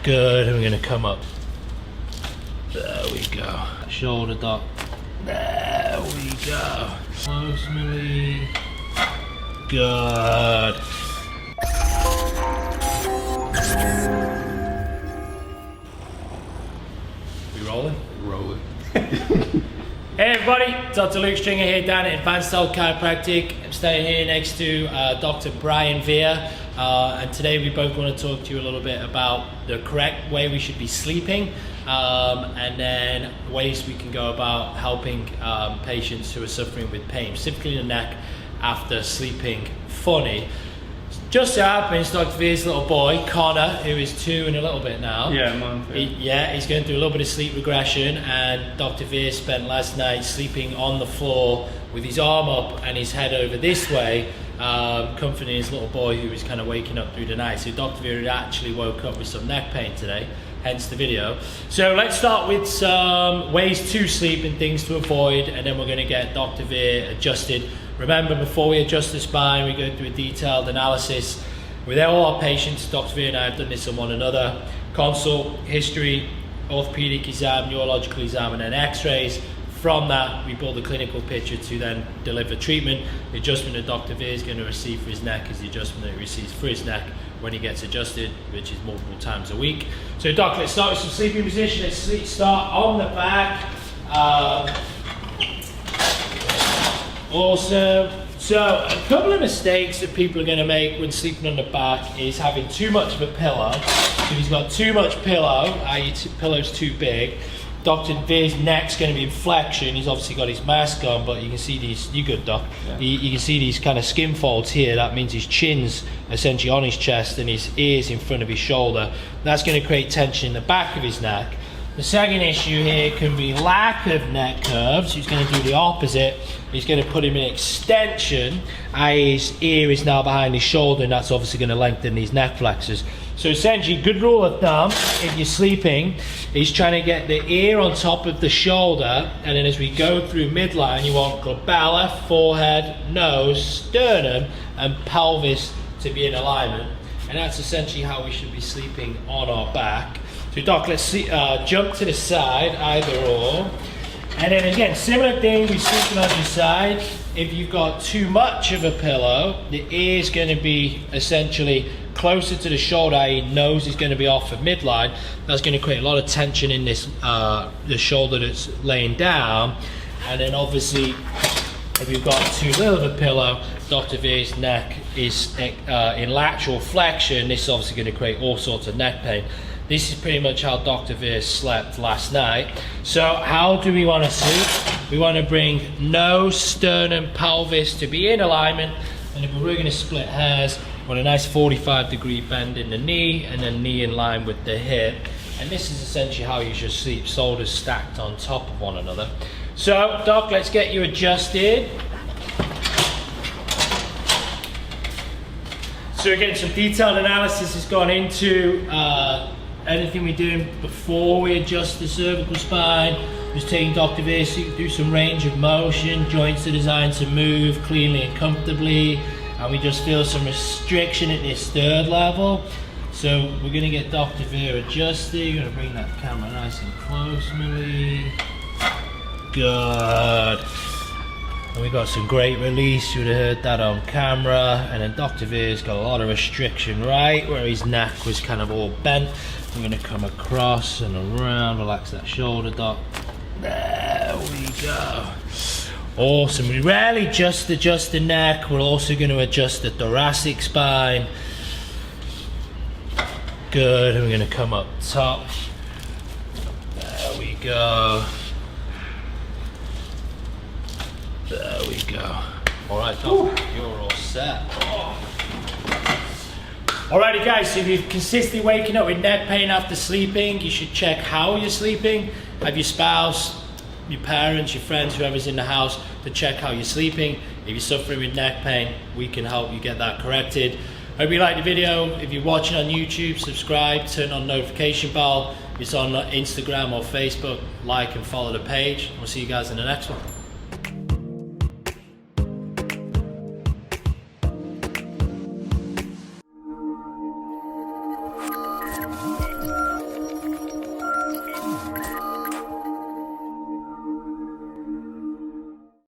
Good, and we're gonna come up. There we go. Shoulder, doc. There we go. Close, Millie. Good. We rolling? Rolling. Hey everybody, Dr. Luke Stringer here down at Advanced Health Chiropractic. I'm staying here next to Dr. Brian Veer, and today we both want to talk to you a little bit about the correct way we should be sleeping, and then ways we can go about helping patients who are suffering with pain, specifically in the neck after sleeping funny. Just so happens, Dr. Veer's little boy, Connor, who is 2 and a little bit now. Yeah, month. He's going through a little bit of sleep regression, and Dr. Veer spent last night sleeping on the floor with his arm up and his head over this way, comforting his little boy who was kind of waking up through the night. So Dr. Veer had actually woke up with some neck pain today, hence the video. So let's start with some ways to sleep and things to avoid, and then we're going to get Dr. Veer adjusted. Remember, before we adjust the spine, we go through a detailed analysis with all our patients. Dr. Veer and I have done this on one another. Consult, history, orthopedic exam, neurological exam, and then x-rays. From that, we build a clinical picture to then deliver treatment. The adjustment that Dr. Veer is going to receive for his neck is the adjustment that he receives for his neck when he gets adjusted, which is multiple times a week. So Doc, let's start with some sleeping position. Let's start on the back. Awesome. So a couple of mistakes that people are going to make when sleeping on the back is having too much of a pillow. So if he's got too much pillow, i.e. pillow's too big, Dr. Veer's neck's going to be in flexion. He's obviously got his mask on, but you can see these, you good, Doc? Yeah. You can see these kind of skin folds here. That means his chin's essentially on his chest and his ear's in front of his shoulder. That's going to create tension in the back of his neck. The second issue here can be lack of neck curves. He's going to do the opposite. He's going to put him in extension. His ear is now behind his shoulder, and that's obviously going to lengthen these neck flexors. So essentially, good rule of thumb, if you're sleeping, is trying to get the ear on top of the shoulder, and then as we go through midline, you want glabella, forehead, nose, sternum, and pelvis to be in alignment. And that's essentially how we should be sleeping on our back. So Doc, let's see, jump to the side, either or. And then again, similar thing, we're sleeping on your side. If you've got too much of a pillow, the ear is going to be essentially closer to the shoulder, i.e. nose is going to be off of midline. That's going to create a lot of tension in this, the shoulder that's laying down. And then obviously, if you've got too little of a pillow, Dr. Veer's neck is in lateral flexion. This is obviously going to create all sorts of neck pain. This is pretty much how Dr. Veer slept last night. So how do we want to sleep? We want to bring nose, sternum, pelvis to be in alignment. And if we're going to split hairs, we want a nice 45-degree bend in the knee, and then knee in line with the hip. And this is essentially how you should sleep, shoulders stacked on top of one another. So Doc, let's get you adjusted. So again, some detailed analysis has gone into anything we're doing before we adjust the cervical spine. Just taking Dr. Veer through some range of motion. Joints are designed to move cleanly and comfortably, and we just feel some restriction at this third level. So we're going to get Dr. Veer adjusted. You're going to bring that camera nice and close, Millie. Good. And we got some great release. You would have heard that on camera. And then Dr. Veer's got a lot of restriction right where his neck was kind of all bent. I'm going to come across and around, relax that shoulder, Doc. There we go. Awesome. We rarely just adjust the neck. We're also going to adjust the thoracic spine. Good. And we're going to come up top. There we go. There we go. All right, Doc, you're all set. Oh. Alrighty guys, so if you're consistently waking up with neck pain after sleeping, you should check how you're sleeping. Have your spouse, your parents, your friends, whoever's in the house to check how you're sleeping. If you're suffering with neck pain, we can help you get that corrected. Hope you liked the video. If you're watching on YouTube, subscribe, turn on notification bell. If it's on Instagram or Facebook, like and follow the page. We'll see you guys in the next one.